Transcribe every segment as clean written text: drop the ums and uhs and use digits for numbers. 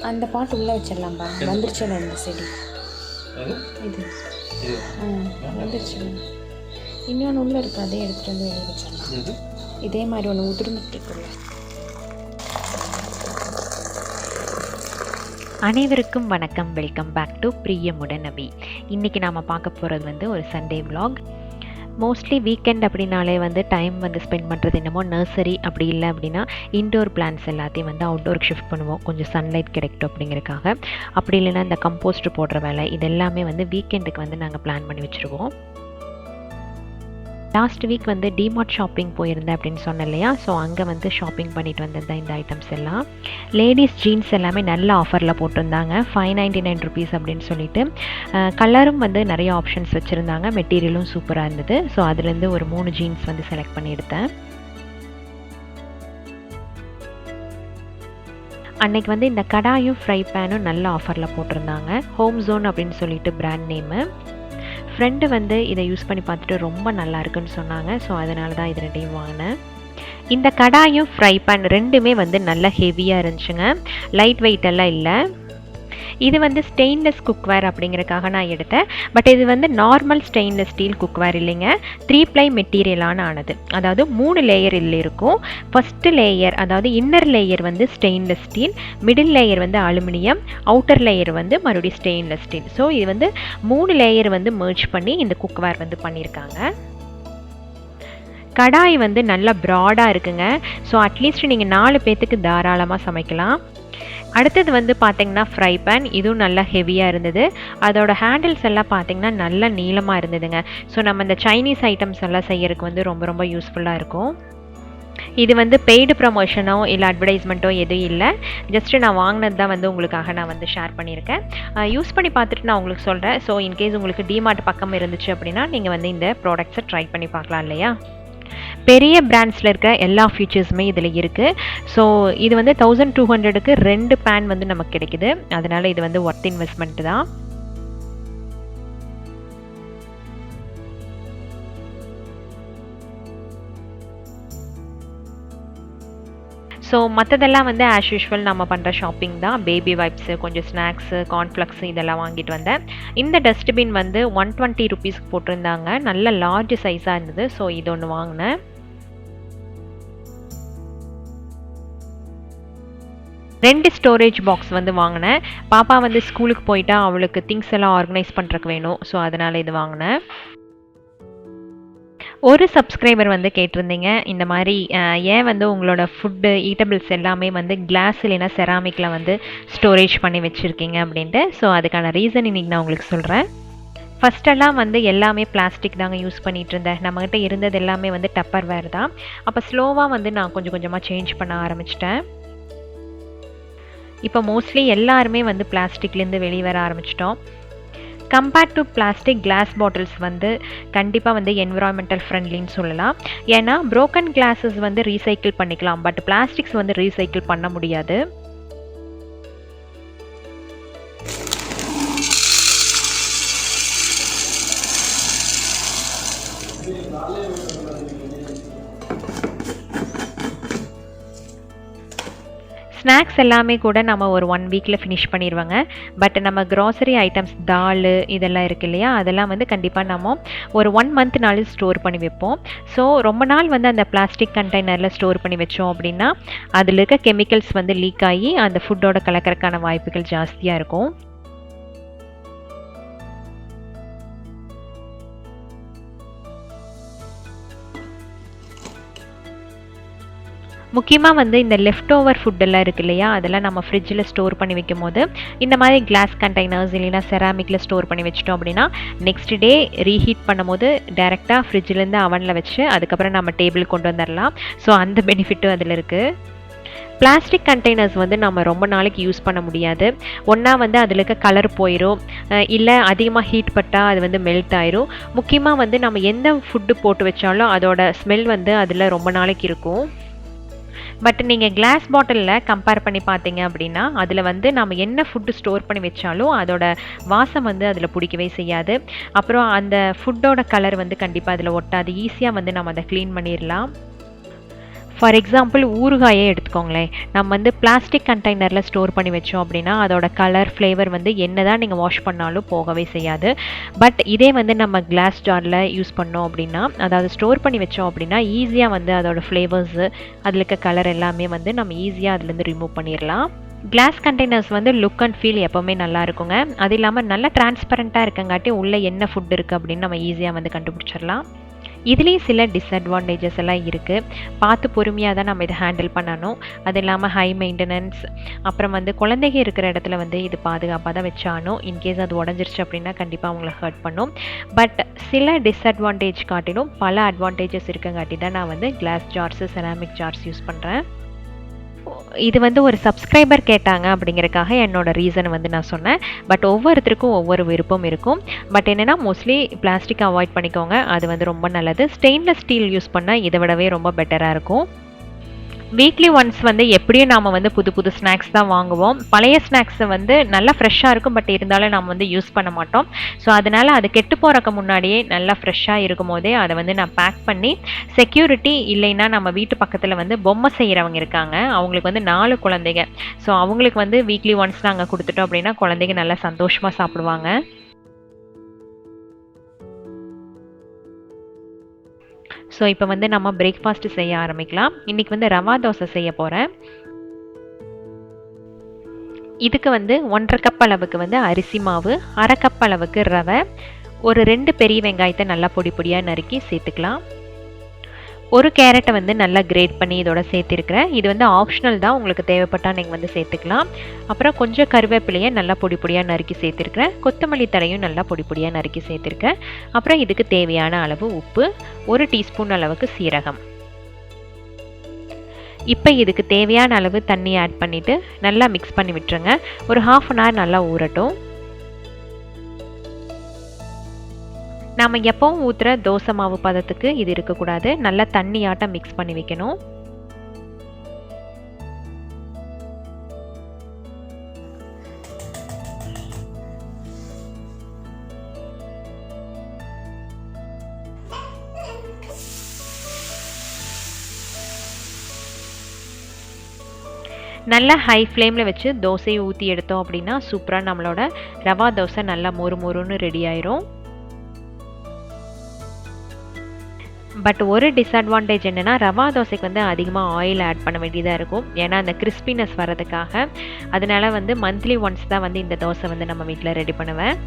அந்த பாட்டு உள்ளே வச்சிடலாம்பா. வந்துருச்சுல இந்த செடி இது வந்துருச்சு. இன்னொன்று உள்ளே இருக்குது, அதே எடுத்துகிட்டு வந்து வெளியே வச்சிடலாம். இதே மாதிரி ஒன்று உதிர்ந்துட்டு இருக்குல்ல. அனைவருக்கும் வணக்கம். வெல்கம் பேக் டு பிரியமுடன் அபி. இன்றைக்கி நாம் பார்க்க போகிறது வந்து ஒரு சண்டே விலாக். மோஸ்ட்லி வீக்கெண்ட் அப்படின்னாலே வந்து டைம் வந்து ஸ்பெண்ட் பண்ணுறது என்னமோ நர்சரி, அப்படி இல்லை அப்படின்னா இன்டோர் பிளான்ஸ் எல்லாத்தையும் வந்து அவுட்டோருக்கு ஷிஃப்ட் பண்ணுவோம், கொஞ்சம் சன்லைட் கிடைக்கட்டும் அப்படிங்கிறக்காக. அப்படி இல்லைன்னா இந்த கம்போஸ்ட் போடுற வேலை, இது எல்லாமே வந்து வீக்கெண்டுக்கு வந்து நாங்கள் பிளான் பண்ணி வச்சுருவோம். லாஸ்ட் வீக் வந்து டிமார்ட் ஷாப்பிங் போயிருந்தேன் அப்படின்னு சொன்னேன் இல்லையா. ஸோ அங்கே வந்து ஷாப்பிங் பண்ணிட்டு வந்தது தான் இந்த ஐட்டம்ஸ் எல்லாம். லேடிஸ் ஜீன்ஸ் எல்லாமே நல்ல ஆஃபரில் போட்டிருந்தாங்க. 599 rupees அப்படின்னு சொல்லிட்டு. கலரும் வந்து நிறைய ஆப்ஷன்ஸ் வச்சுருந்தாங்க, மெட்டீரியலும் சூப்பராக இருந்தது. ஸோ அதுலேருந்து ஒரு 3 ஜீன்ஸ் வந்து செலக்ட் பண்ணி எடுத்தேன். அன்றைக்கி வந்து இந்த கடாயும் ஃப்ரை பேனும் நல்ல ஆஃபரில் போட்டிருந்தாங்க. ஹோம் ஜோன் அப்படின்னு சொல்லிட்டு பிராண்ட் நேமு. ஃப்ரெண்டு வந்து இதை யூஸ் பண்ணி பார்த்துட்டு ரொம்ப நல்லா இருக்குன்னு சொன்னாங்க. ஸோ அதனால தான் இது ரெண்டையும் வாங்கினேன். இந்த கடாயும் ஃப்ரை பேன் ரெண்டுமே வந்து நல்லா ஹெவியாக இருந்துச்சுங்க, லைட் வெயிட் எல்லாம் இல்லை. இது வந்து ஸ்டெயின்லெஸ் குக்வேர் அப்படிங்கிறதுக்காக நான் எடுத்தேன். பட் இது வந்து நார்மல் ஸ்டெயின்லெஸ் ஸ்டீல் குக்வேர் இல்லைங்க, 3ply மெட்டீரியலான ஆனது. அதாவது 3 லேயர் இதில் இருக்கும். ஃபஸ்ட்டு லேயர் அதாவது இன்னர் லேயர் வந்து ஸ்டெயின்லெஸ் ஸ்டீல், மிடில் லேயர் வந்து அலுமினியம், அவுட்டர் லேயர் வந்து மறுபடியும் ஸ்டெயின்லெஸ் ஸ்டீல். ஸோ இது வந்து 3 லேயர் வந்து மெர்ஜ் பண்ணி இந்த குக்வேர் வந்து பண்ணியிருக்காங்க. கடாய் வந்து நல்லா ப்ராடாக இருக்குங்க. ஸோ அட்லீஸ்ட் நீங்கள் 4 பேர்த்துக்கு தாராளமாக சமைக்கலாம். அடுத்தது வந்து பார்த்திங்கன்னா ஃப்ரை பேன். இதுவும் நல்லா ஹெவியாக இருந்தது. அதோட ஹேண்டில்ஸ் எல்லாம் பார்த்திங்கன்னா நல்லா நீளமாக இருந்ததுங்க. ஸோ நம்ம இந்த சைனீஸ் ஐட்டம்ஸ் எல்லாம் செய்யறதுக்கு வந்து ரொம்ப ரொம்ப யூஸ்ஃபுல்லாக இருக்கும். இது வந்து பெய்டு ப்ரமோஷனோ இல்லை அட்வர்டைஸ்மெண்ட்டோ எதுவும் இல்லை, ஜஸ்ட்டு நான் வாங்கினது தான் வந்து உங்களுக்காக நான் வந்து ஷேர் பண்ணியிருக்கேன். யூஸ் பண்ணி பார்த்துட்டு நான் உங்களுக்கு சொல்கிறேன். ஸோ இன்கேஸ் உங்களுக்கு டிமார்ட் பக்கம் இருந்துச்சு அப்படின்னா நீங்கள் வந்து இந்த ப்ராடக்ட்ஸை ட்ரை பண்ணி பார்க்கலாம் இல்லையா. பெரிய பிராண்ட்ஸில் இருக்க எல்லா ஃபீச்சர்ஸுமே இதில் இருக்குது. ஸோ இது வந்து 1200க்கு 2 பேன் வந்து நமக்கு கிடைக்குது. அதனால் இது வந்து ஒர்த் இன்வெஸ்ட்மெண்ட் தான். ஸோ மற்றதெல்லாம் வந்து ஆஸ் யூஷுவல் நம்ம பண்ணுற ஷாப்பிங் தான். பேபி வைப்ஸு, கொஞ்சம் ஸ்நாக்ஸு, கார்ன்ஃப்ளக்ஸு இதெல்லாம் வாங்கிட்டு வந்தேன். இந்த டஸ்ட்பின் வந்து 120 rupeesக்கு போட்டிருந்தாங்க. நல்ல லார்ஜ் சைஸாக இருந்தது. ஸோ இது ஒன்று வாங்கினேன். 2 ஸ்டோரேஜ் பாக்ஸ் வந்து வாங்கினேன். பாப்பா வந்து ஸ்கூலுக்கு போயிட்டா அவளுக்கு திங்ஸ் எல்லாம் ஆர்கனைஸ் பண்ணுறதுக்கு வேணும். ஸோ அதனால் இது வாங்கினேன். ஒரு சப்ஸ்கிரைபர் வந்து கேட்டிருந்தீங்க, இந்த மாதிரி ஏன் வந்து உங்களோட ஃபுட்டு ஈட்டபிள்ஸ் எல்லாமே வந்து கிளாஸ் இல்லைன்னா செராமிக்கில் வந்து ஸ்டோரேஜ் பண்ணி வச்சுருக்கீங்க அப்படின்ட்டு. ஸோ அதுக்கான ரீசன் இன்றைக்கி நான் உங்களுக்கு சொல்கிறேன். ஃபஸ்ட்டெல்லாம் வந்து எல்லாமே பிளாஸ்டிக் தாங்க யூஸ் பண்ணிகிட்டு இருந்தேன். நம்மகிட்ட இருந்தது எல்லாமே வந்து டப்பர் வேர் தான். அப்போ ஸ்லோவாக வந்து நான் கொஞ்சம் கொஞ்சமாக சேஞ்ச் பண்ண ஆரம்பிச்சிட்டேன். இப்போ மோஸ்ட்லி எல்லாருமே வந்து பிளாஸ்டிக்லேருந்து வெளியே வர ஆரம்பிச்சிட்டோம். Compared to plastic, class bottles வந்து கண்டிப்பாக வந்து என்விரான்மெண்டல் ஃப்ரெண்ட்லின்னு சொல்லலாம். ஏன்னா ப்ரோக்கன் கிளாஸஸ் வந்து ரீசைக்கிள் பண்ணிக்கலாம், பட் பிளாஸ்டிக்ஸ் வந்து ரீசைக்கிள் பண்ண முடியாது. ஸ்நாக்ஸ் எல்லாமே கூட நம்ம ஒரு 1 வீக்கில் ஃபினிஷ் பண்ணிடுவாங்க. பட் நம்ம க்ராசரி ஐட்டம்ஸ், தால் இதெல்லாம் இருக்குது இல்லையா, அதெல்லாம் வந்து கண்டிப்பாக நம்ம ஒரு 1 மந்த்னாலும் ஸ்டோர் பண்ணி வைப்போம். ஸோ ரொம்ப நாள் வந்து அந்த பிளாஸ்டிக் கண்டெய்னரில் ஸ்டோர் பண்ணி வச்சோம் அப்படின்னா அதில் இருக்க கெமிக்கல்ஸ் வந்து லீக் ஆகி அந்த ஃபுட்டோட கலக்கிறதுக்கான வாய்ப்புகள் ஜாஸ்தியாக இருக்கும். முக்கியமாக வந்து இந்த லெஃப்ட் ஓவர் ஃபுட்டெல்லாம் இருக்குது இல்லையா, அதெல்லாம் நம்ம ஃப்ரிட்ஜில் ஸ்டோர் பண்ணி வைக்கும் போது இந்த மாதிரி கிளாஸ் கண்டெய்னர்ஸ் இல்லைன்னா செராமிக்கில் ஸ்டோர் பண்ணி வச்சிட்டோம் அப்படின்னா நெக்ஸ்ட் டே ரீஹீட் பண்ணும்போது டேரெக்டாக ஃப்ரிட்ஜிலேருந்து அவனில் வச்சு அதுக்கப்புறம் நம்ம டேபிள் கொண்டு வந்துடலாம். ஸோ அந்த பெனிஃபிட்டும் அதில் இருக்குது. பிளாஸ்டிக் கண்டெய்னர்ஸ் வந்து நம்ம ரொம்ப நாளைக்கு யூஸ் பண்ண முடியாது. ஒன்றா வந்து அதில் இருக்க கலர் போயிடும், இல்லை அதிகமாக ஹீட் பட்டால் அது வந்து மெல்ட் ஆயிரும். முக்கியமாக வந்து நம்ம எந்த ஃபுட்டு போட்டு வச்சாலும் அதோட ஸ்மெல் வந்து அதில் ரொம்ப நாளைக்கு இருக்கும். பட் நீங்கள் கிளாஸ் பாட்டிலில் கம்பேர் பண்ணி பார்த்தீங்க அப்படின்னா அதில் வந்து நம்ம என்ன ஃபுட்டு ஸ்டோர் பண்ணி வச்சாலும் அதோட வாசம் வந்து அதில் பிடிக்கவே செய்யாது. அப்புறம் அந்த ஃபுட்டோட கலர் வந்து கண்டிப்பாக அதில் ஒட்டாது. ஈஸியாக வந்து நம்ம அதை க்ளீன் பண்ணிடலாம். ஃபார் எக்ஸாம்பிள் ஊறுகாயே எடுத்துக்கோங்களேன். நம்ம வந்து பிளாஸ்டிக் கண்டெய்னரில் ஸ்டோர் பண்ணி வச்சோம் அப்படின்னா அதோட கலர் ஃப்ளேவர் வந்து என்ன தான் நீங்கள் வாஷ் பண்ணாலும் போகவே செய்யாது. பட் இதே வந்து நம்ம கிளாஸ் ஜாரில் யூஸ் பண்ணோம் அப்படின்னா, அதாவது ஸ்டோர் பண்ணி வச்சோம் அப்படின்னா ஈஸியாக வந்து அதோட ஃப்ளேவர்ஸு அதில் இருக்க கலர் எல்லாமே வந்து நம்ம ஈஸியாக அதுலேருந்து ரிமூவ் பண்ணிடலாம். கிளாஸ் கண்டெய்னர்ஸ் வந்து லுக் அண்ட் ஃபீல் எப்போவுமே நல்லா இருக்குங்க. அது இல்லாமல் நல்லா டிரான்ஸ்பரண்ட்டாக இருக்கங்காட்டி உள்ளே என்ன ஃபுட் இருக்குது அப்படின்னு நம்ம ஈஸியாக வந்து கண்டுபிடிச்சிடலாம். இதுலேயும் சில டிஸ்அட்வான்டேஜஸ் எல்லாம் இருக்குது. பார்த்து பொறுமையாக தான் நம்ம இதை ஹேண்டில் பண்ணணும். அது இல்லாமல் ஹை மெயின்டெனன்ஸ், அப்புறம் வந்து குழந்தைங்க இருக்கிற இடத்துல வந்து இது பாதுகாப்பாக தான் வச்சாகணும். இன்கேஸ் அது உடஞ்சிருச்சு அப்படின்னா கண்டிப்பாக அவங்கள ஹர்ட் பண்ணும். பட் சில டிஸ்அட்வான்டேஜ் காட்டிலும் பல அட்வான்டேஜஸ் இருக்கங்காட்டி தான் நான் வந்து glass jars ceramic jars use பண்ணுறேன். இது வந்து ஒரு சப்ஸ்கிரைபர் கேட்டாங்க அப்படிங்கிறக்காக என்னோட ரீசனை வந்து நான் சொன்னேன். பட் ஒவ்வொருத்தருக்கும் ஒவ்வொரு விருப்பம் இருக்கும். பட் என்னென்னா மோஸ்ட்லி பிளாஸ்டிக் அவாய்ட் பண்ணிக்கோங்க. அது வந்து ரொம்ப நல்லது. ஸ்டெயின்லெஸ் ஸ்டீல் யூஸ் பண்ணால் இதை விடவே ரொம்ப பெட்டராக இருக்கும். வீக்லி ஒன்ஸ் வந்து எப்படியும் நாம் வந்து புது புது ஸ்நாக்ஸ் தான் வாங்குவோம். பழைய ஸ்நாக்ஸை வந்து நல்லா ஃப்ரெஷ்ஷாக இருக்கும். பட் இருந்தாலும் நம்ம வந்து யூஸ் பண்ண மாட்டோம். ஸோ அதனால் அது கெட்டு போகிறக்கு முன்னாடியே நல்லா ஃப்ரெஷ்ஷாக இருக்கும் போதே அதை வந்து நான் பேக் பண்ணி செக்யூரிட்டி இல்லைன்னா நம்ம வீட்டு பக்கத்தில் வந்து பொம்மை செய்கிறவங்க இருக்காங்க. அவங்களுக்கு வந்து 4 குழந்தைங்க. ஸோ அவங்களுக்கு வந்து வீக்லி ஒன்ஸ் நாங்கள் கொடுத்துட்டோம் அப்படின்னா குழந்தைங்க நல்லா சந்தோஷமாக சாப்பிடுவாங்க. ஸோ இப்போ வந்து நம்ம பிரேக்ஃபாஸ்ட் செய்ய ஆரம்பிக்கலாம். இன்றைக்கி வந்து ரவா தோசை செய்ய போகிறேன். இதுக்கு வந்து 1.5 கப் அளவுக்கு வந்து அரிசி மாவு, 1/2 கப் அளவுக்கு ரவை, ஒரு 2 பெரிய வெங்காயத்தை நல்லா பொடி பொடியாக நறுக்கி சேர்த்துக்கலாம். ஒரு கேரட்டை வந்து நல்லா கிரேட் பண்ணி இதோட சேர்த்துருக்கிறேன். இது வந்து ஆப்ஷனல் தான், உங்களுக்கு தேவைப்பட்டால் நீங்கள் வந்து சேர்த்துக்கலாம். அப்புறம் கொஞ்சம் கருவேப்பிலையை நல்லா பொடி பொடியாக நறுக்கி சேர்த்துருக்கிறேன். கொத்தமல்லி தழையும் நல்லா பொடி பொடியாக நறுக்கி சேர்த்துருக்கேன். அப்புறம் இதுக்கு தேவையான அளவு உப்பு, 1 டீஸ்பூன் அளவுக்கு சீரகம். இப்போ இதுக்கு தேவையான அளவு தண்ணி ஆட் பண்ணிவிட்டு நல்லா மிக்ஸ் பண்ணி விட்டுருங்க. ஒரு 1/2 அன் ஹவர் நல்லா ஊறட்டும். நாம் எப்பவும் ஊற்றுற தோசை மாவு பதத்துக்கு இது இருக்கக்கூடாது. நல்லா தண்ணியாட்டம் மிக்ஸ் பண்ணி வைக்கணும். நல்லா ஹை ஃப்ளேமில் வச்சு தோசையை ஊற்றி எடுத்தோம் அப்படின்னா சூப்பராக நம்மளோட ரவா தோசை நல்லா மொறு மொறுன்னு ரெடி ஆயிரும். பட் ஒரு டிஸ்அட்வான்டேஜ் என்னென்னா ரவா தோசைக்கு வந்து அதிகமாக ஆயில் ஆட் பண்ண வேண்டியதாக இருக்கும். ஏன்னா அந்த கிறிஸ்பினஸ் வரதுக்காக. அதனால வந்து மந்த்லி ஒன்ஸ் தான் வந்து இந்த தோசை வந்து நம்ம வீட்டில் ரெடி பண்ணுவேன்.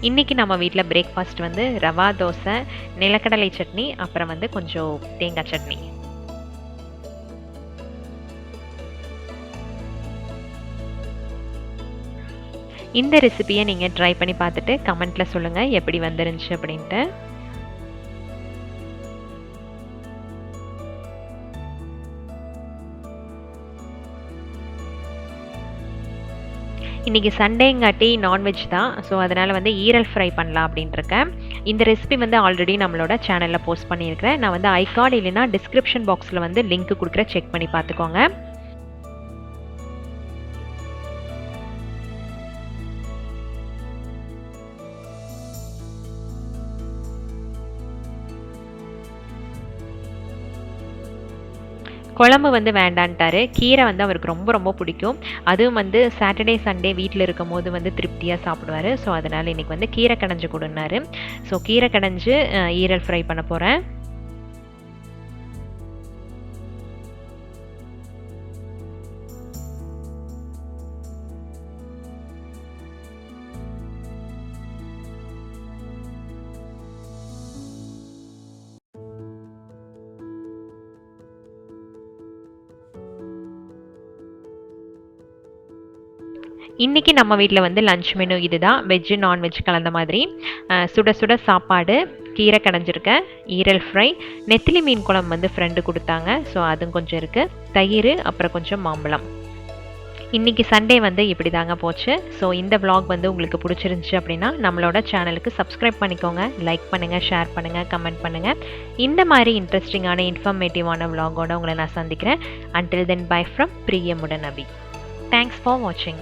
இன்றைக்கி நம்ம வீட்டில் பிரேக்ஃபாஸ்ட் வந்து ரவா தோசை, நிலக்கடலை சட்னி, அப்புறம் வந்து கொஞ்சம் தேங்காய் சட்னி. இந்த ரெசிபியை நீங்கள் ட்ரை பண்ணி பார்த்துட்டு கமெண்ட்டில் சொல்லுங்கள் எப்படி வந்துருந்துச்சு அப்படின்ட்டு. இன்றைக்கி சண்டேங்காட்டி நான்வெஜ் தான். ஸோ அதனால் வந்து ஈரல் ஃப்ரை பண்ணலாம் அப்படின்ட்டுருக்கேன். இந்த ரெசிபி வந்து ஆல்ரெடி நம்மளோட சேனலில் போஸ்ட் பண்ணியிருக்கிறேன். நான் வந்து ஐகார்டு இல்லைன்னா டிஸ்கிரிப்ஷன் பாக்ஸில் வந்து லிங்க் கொடுக்குறேன், செக் பண்ணி பார்த்துக்கோங்க. குழம்பு வந்து வேண்டான்ட்டாரு. கீரை வந்து அவருக்கு ரொம்ப ரொம்ப பிடிக்கும். அதுவும் வந்து சாட்டர்டே சண்டே வீட்டில் இருக்கும் போது வந்து திருப்தியாக சாப்பிடுவார். ஸோ அதனால் இன்றைக்கி வந்து கீரை கடைஞ்சு கொடுனாரு. ஸோ கீரை கடைஞ்சு ஈரல் ஃப்ரை பண்ண போகிறேன். இன்றைக்கி நம்ம வீட்டில் வந்து லஞ்ச் மெனு இதுதான், வெஜ்ஜு நான்வெஜ் கலந்த மாதிரி. சுட சுட சாப்பாடு, கீரை கடைஞ்சிருக்கேன், ஈரல் ஃப்ரை, நெத்திலி மீன் குழம்பு வந்து ஃப்ரெண்டு கொடுத்தாங்க, ஸோ அதுவும் கொஞ்சம் இருக்குது, தயிர், அப்புறம் கொஞ்சம் மாம்பழம். இன்றைக்கி சண்டே வந்து இப்படி தாங்க போச்சு. ஸோ இந்த vlog வந்து உங்களுக்கு பிடிச்சிருந்துச்சி அப்படின்னா நம்மளோட சேனலுக்கு சப்ஸ்கிரைப் பண்ணிக்கோங்க, லைக் பண்ணுங்கள், ஷேர் பண்ணுங்கள், கமெண்ட் பண்ணுங்கள். இந்த மாதிரி இன்ட்ரெஸ்டிங்கான இன்ஃபர்மேட்டிவான vlogோட உங்களை நான் சந்திக்கிறேன். Until then, bye from Priyamudan. Thanks for watching.